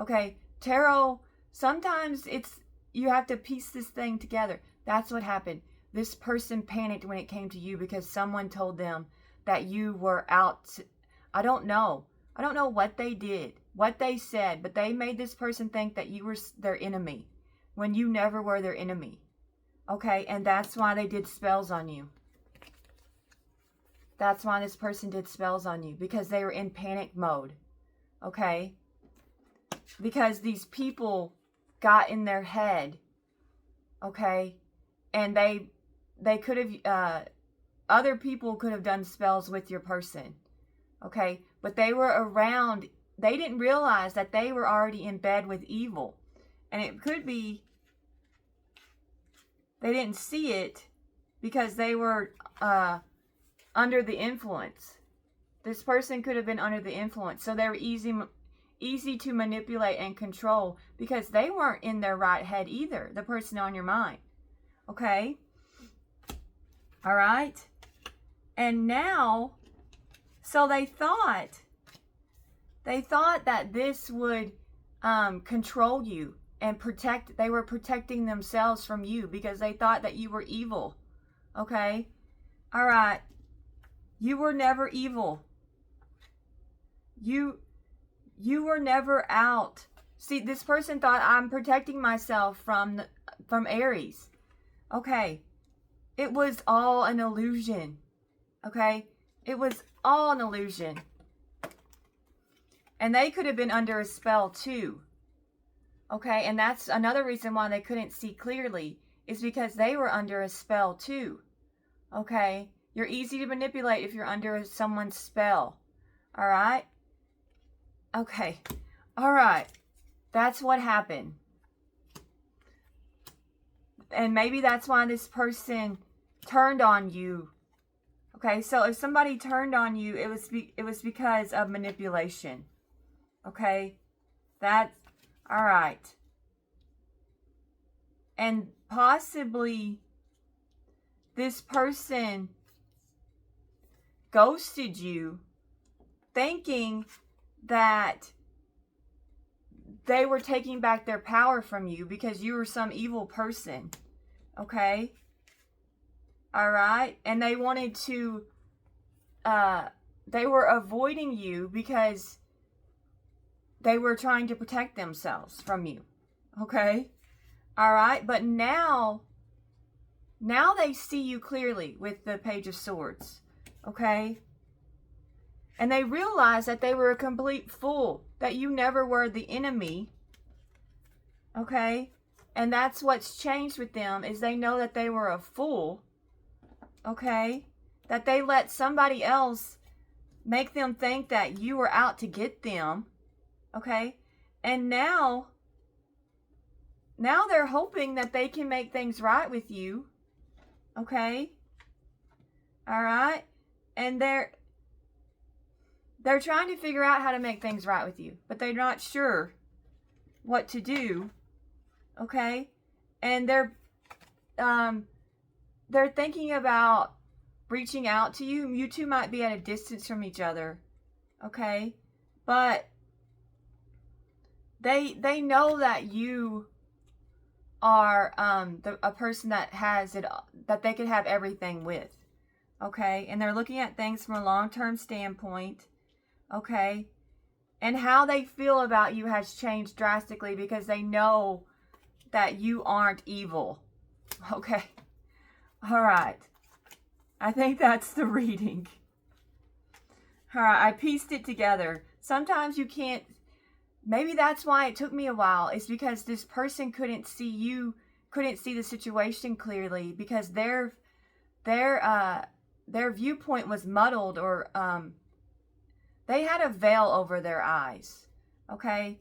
Okay, tarot, sometimes you have to piece this thing together. That's what happened. This person panicked when it came to you because someone told them that you were out. I don't know what they did, what they said, but they made this person think that you were their enemy when you never were their enemy. Okay, and that's why they did spells on you. That's why this person did spells on you, because they were in panic mode. Okay? Because these people got in their head. Okay? And they could have, other people could have done spells with your person. Okay? But they were around, they didn't realize that they were already in bed with evil. And it could be, they didn't see it because they were under the influence. This person could have been under the influence. So they were easy to manipulate and control because they weren't in their right head either, the person on your mind. Okay? All right? And now, so they thought that this would control you and protect, they were protecting themselves from you because they thought that you were evil. Okay? All right. You were never evil. You were never out. See, this person thought, I'm protecting myself from Aries. Okay. It was all an illusion. Okay? It was all an illusion. And they could have been under a spell too. Okay? And that's another reason why they couldn't see clearly, is because they were under a spell too. Okay? You're easy to manipulate if you're under someone's spell. All right? Okay. All right. That's what happened. And maybe that's why this person turned on you. Okay? So if somebody turned on you, it was because of manipulation. Okay? That's all right. And possibly this person ghosted you thinking that they were taking back their power from you because you were some evil person. Okay? All right. And they wanted to, they were avoiding you because they were trying to protect themselves from you. Okay. All right. But now they see you clearly with the Page of Swords. Okay. And they realize that they were a complete fool, that you never were the enemy. Okay. And that's what's changed with them, is they know that they were a fool. Okay. That they let somebody else make them think that you were out to get them. Okay. And now they're hoping that they can make things right with you. Okay. All right. And they're trying to figure out how to make things right with you, but they're not sure what to do. Okay. And they're thinking about reaching out to you. You two might be at a distance from each other. Okay. But they know that you are a person that has it, that they could have everything with. Okay. And they're looking at things from a long-term standpoint. Okay. And how they feel about you has changed drastically because they know that you aren't evil. Okay. All right. I think that's the reading. All right. I pieced it together. Sometimes you can't. Maybe that's why it took me a while. It's because this person couldn't see you, couldn't see the situation clearly, because their viewpoint was muddled, or they had a veil over their eyes. Okay.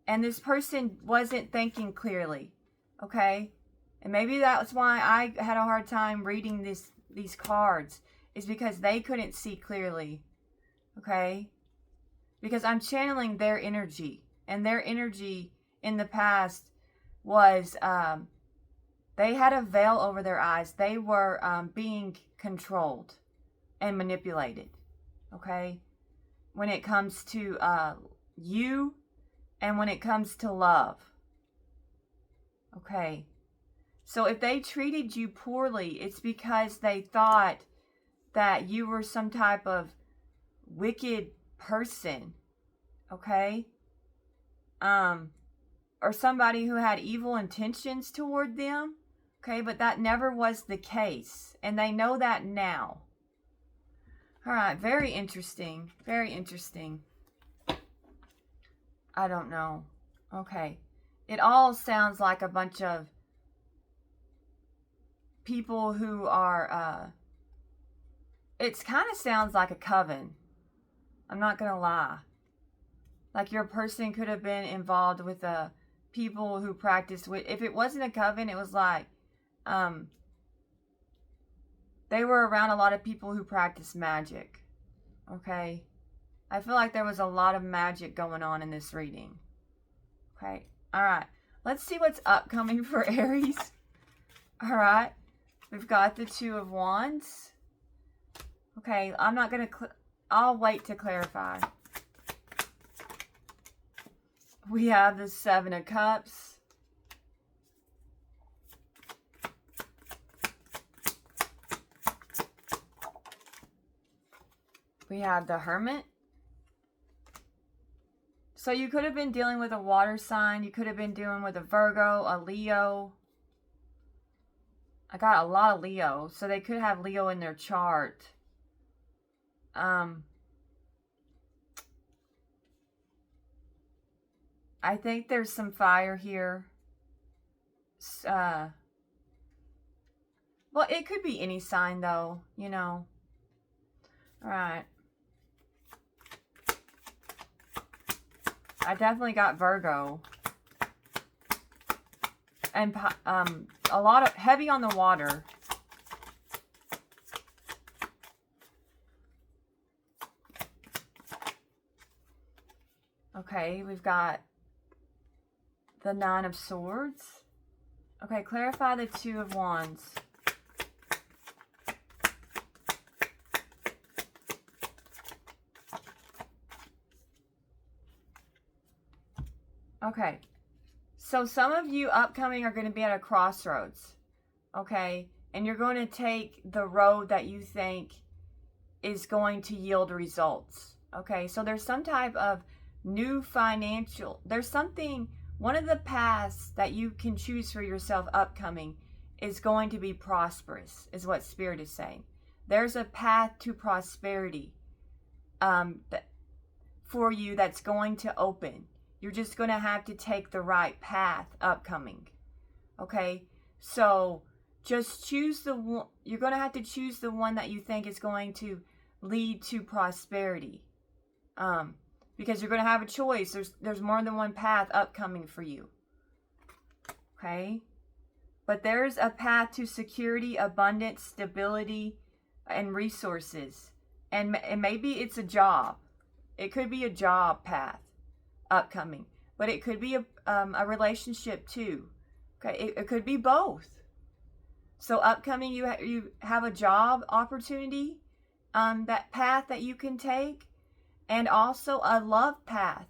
And this person wasn't thinking clearly. Okay. And maybe that's why I had a hard time reading these cards, is because they couldn't see clearly. Okay. Because I'm channeling their energy, and their energy in the past was, they had a veil over their eyes. They were being controlled and manipulated. Okay. When it comes to you, and when it comes to love. Okay. So if they treated you poorly, it's because they thought that you were some type of wicked person. Okay. Or somebody who had evil intentions toward them. Okay. But that never was the case. And they know that now. All right. Very interesting. Very interesting. I don't know. Okay. It all sounds like a bunch of people who are, it kind of sounds like a coven. I'm not going to lie. Like your person could have been involved with people who practiced with, if it wasn't a coven, it was like, they were around a lot of people who practice magic. Okay. I feel like there was a lot of magic going on in this reading. Okay. All right. Let's see what's upcoming for Aries. All right. We've got the Two of Wands. Okay. I'm not going to, I'll wait to clarify. We have the Seven of Cups. We have the Hermit. So you could have been dealing with a water sign. You could have been dealing with a Virgo, a Leo. I got a lot of Leo. So they could have Leo in their chart. I think there's some fire here. Well, it could be any sign though, you know. All right. I definitely got Virgo. And a lot of heavy on the water. Okay, we've got the Nine of Swords. Okay, clarify the Two of Wands. Okay, so some of you upcoming are going to be at a crossroads. Okay, and you're going to take the road that you think is going to yield results. Okay, so there's some type of new financial, there's something, one of the paths that you can choose for yourself upcoming is going to be prosperous, is what Spirit is saying. There's a path to prosperity for you that's going to open. You're just going to have to take the right path upcoming. Okay, so just choose the one. You're going to have to choose the one that you think is going to lead to prosperity, because you're going to have a choice. There's more than one path upcoming for you. Okay, but there's a path to security, abundance, stability, and resources, and maybe it's a job. It could be a job path upcoming, but it could be a relationship too. Okay, it could be both. So upcoming, you have a job opportunity, that path that you can take, and also a love path.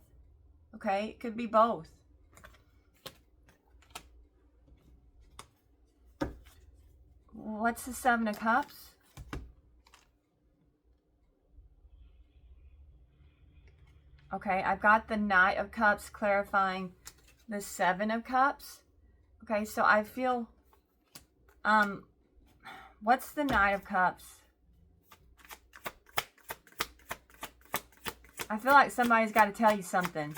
Okay, it could be both. What's the Seven of Cups? Okay, I've got the Knight of Cups clarifying the Seven of Cups. Okay, so I feel, what's the Knight of Cups? I feel like somebody's got to tell you something.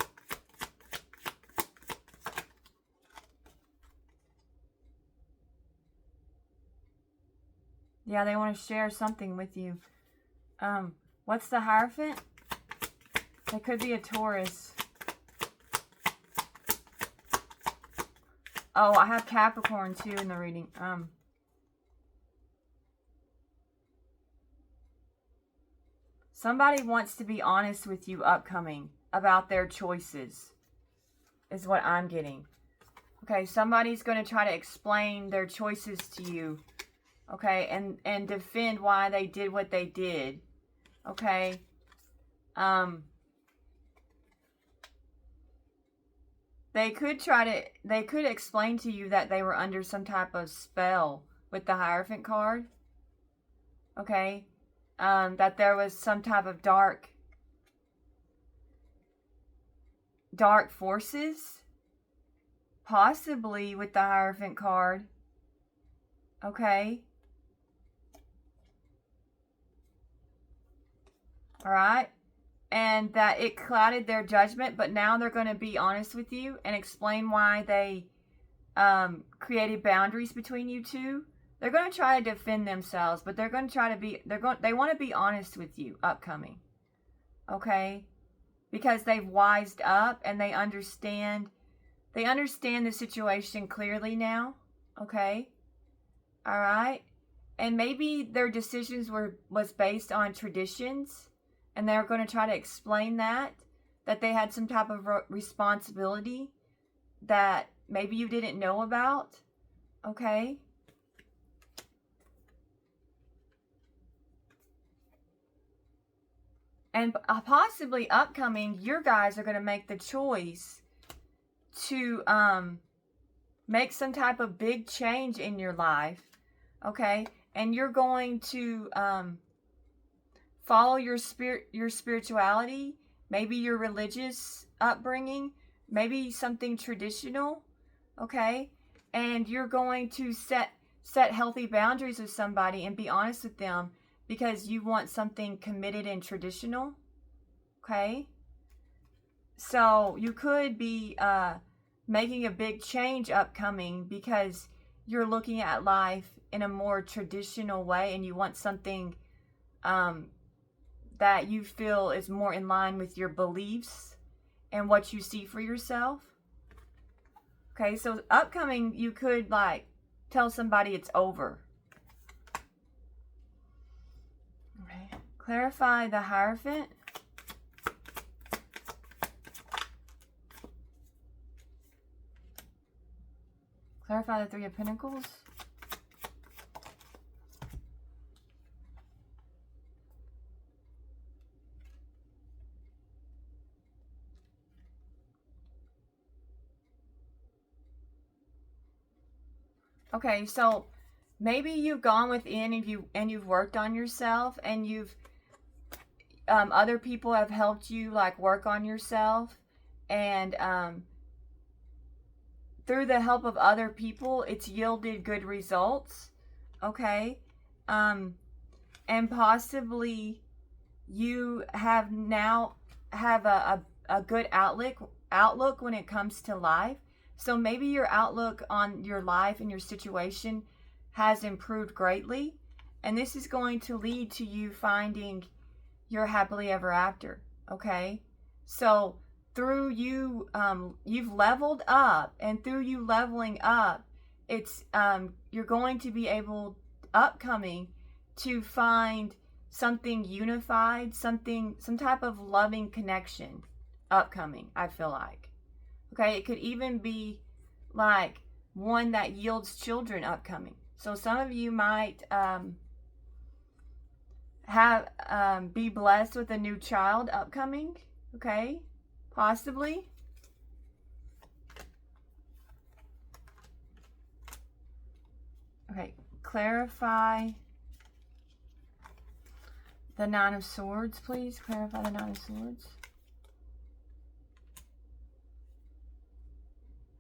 Yeah, they want to share something with you. What's the Hierophant? It could be a Taurus. Oh, I have Capricorn too in the reading. Somebody wants to be honest with you upcoming about their choices, is what I'm getting. Okay, somebody's going to try to explain their choices to you. Okay, and defend why they did what they did. Okay. They could explain to you that they were under some type of spell with the Hierophant card. Okay. That there was some type of dark forces, possibly with the Hierophant card. Okay. All right. And that it clouded their judgment, but now they're going to be honest with you and explain why they created boundaries between you two. They're going to try to defend themselves, but they're going to try to be, they want to be honest with you upcoming. Okay? Because they've wised up and they understand the situation clearly now. Okay? All right? And maybe their decisions was based on traditions, and they're going to try to explain that they had some type of responsibility that maybe you didn't know about. Okay? And possibly upcoming, your guys are going to make the choice to make some type of big change in your life. Okay? And you're going to follow your spirituality, maybe your religious upbringing, maybe something traditional, okay? And you're going to set healthy boundaries with somebody and be honest with them because you want something committed and traditional, okay? So you could be making a big change upcoming because you're looking at life in a more traditional way and you want something that you feel is more in line with your beliefs and what you see for yourself. Okay, so upcoming, you could like tell somebody it's over. Okay, clarify the Hierophant. Clarify the Three of Pentacles. Okay, so maybe you've gone within and you've worked on yourself, and you've other people have helped you like work on yourself, and through the help of other people, it's yielded good results. Okay. And possibly you have now have a good outlook when it comes to life. So maybe your outlook on your life and your situation has improved greatly, and this is going to lead to you finding your happily ever after. Okay. So through you, you've leveled up, and through you leveling up, it's you're going to be able upcoming to find something unified, some type of loving connection upcoming, I feel like. Okay, it could even be like one that yields children upcoming. So some of you might be blessed with a new child upcoming. Okay, possibly. Okay, clarify the Nine of Swords, please. Clarify the Nine of Swords.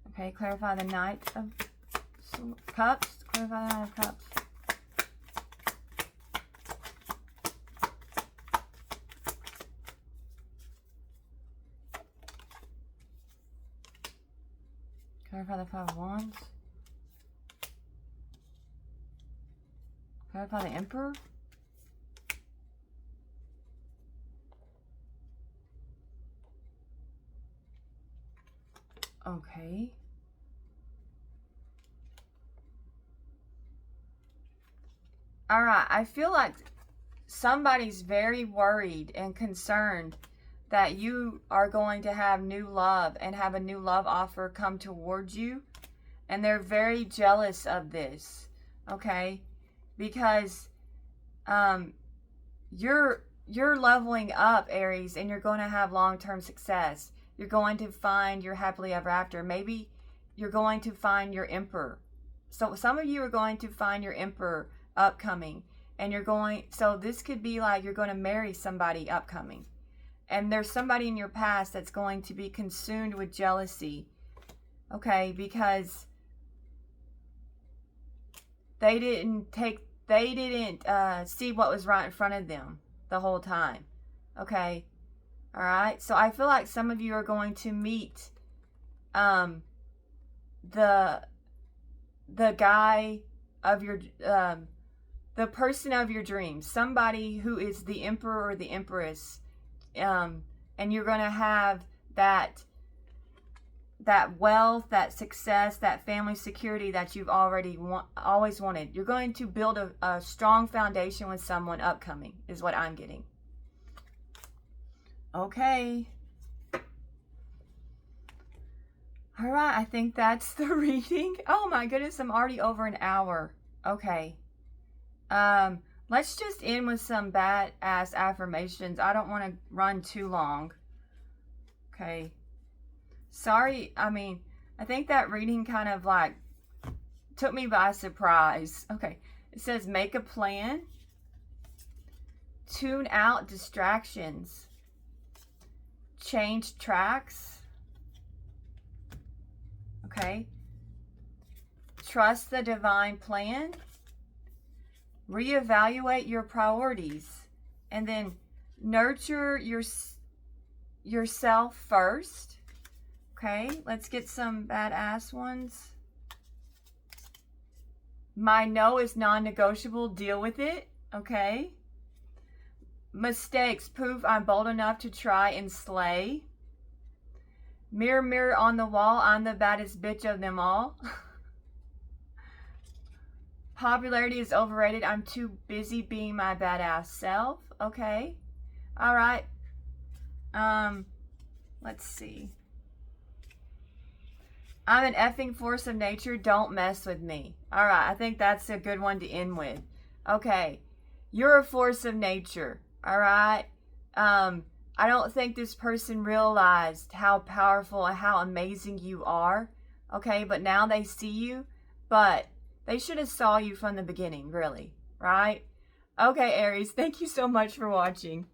Okay, clarify the Knight of Cups. Clarify the Knight of Cups. Clarify the Five of Wands. Clarify the Emperor. Okay. All right, I feel like somebody's very worried and concerned that you are going to have new love and have a new love offer come towards you. And they're very jealous of this, okay? Because you're leveling up, Aries, and you're going to have long-term success. You're going to find your happily ever after. Maybe you're going to find your Emperor. So some of you are going to find your Emperor upcoming, and so this could be like you're going to marry somebody upcoming, and there's somebody in your past that's going to be consumed with jealousy, okay, because they didn't see what was right in front of them the whole time. Okay. All right. So I feel like some of you are going to meet the guy of your the person of your dreams, somebody who is the Emperor or the Empress, and you're going to have that wealth, that success, that family security that you've always wanted. You're going to build a strong foundation with someone upcoming, is what I'm getting. Okay. All right, I think that's the reading. Oh my goodness, I'm already over an hour. Okay. Let's just end with some badass affirmations. I don't want to run too long. Okay. Sorry, I think that reading kind of like took me by surprise. Okay. It says make a plan. Tune out distractions. Change tracks. Okay. Trust the divine plan. Reevaluate your priorities. And then nurture yourself first. Okay, let's get some badass ones. My no is non-negotiable. Deal with it. Okay. Mistakes. Prove I'm bold enough to try and slay. Mirror, mirror on the wall. I'm the baddest bitch of them all. Popularity is overrated. I'm too busy being my badass self. Okay. All right. Let's see. I'm an effing force of nature. Don't mess with me. All right. I think that's a good one to end with. Okay. You're a force of nature. All right. I don't think this person realized how powerful and how amazing you are. Okay. But now they see you. But They should have saw you from the beginning, really, right? Okay, Aries, thank you so much for watching.